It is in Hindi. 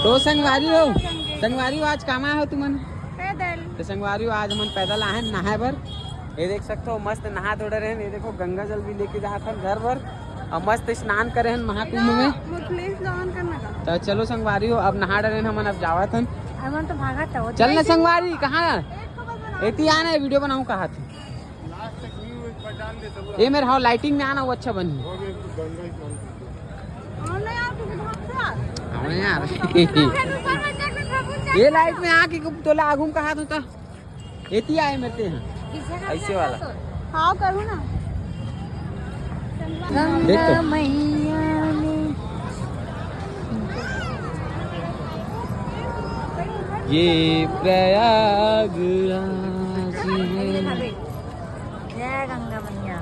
तो संगवारी हो आज कहाँ हो तुमन? पैदल। तो संगवारी हो आज हम पैदल आए नहाए भर। ये देख सकते हो मस्त नहा धोड़े रहे। ये देखो गंगा जल भी लेके जाते हैं घर भर और मस्त स्नान करे हैं महाकुंभ में। तो चलो संगवारी हो अब नहा डरे हम अब जावत हन। तो भागा था चल ना संगवारी कहाँ एती आना है वीडियो बनाऊँ कहा थी ये मेरे हाँ लाइटिंग में आना वो अच्छा बनी यार। ये लाइट में आके तोला आगुम कहा था एती आए मेरे हैं ऐसे वाला। हाँ करूँ ना। देखो मैया ने ये प्रयागराज है। जय गंगा मैया।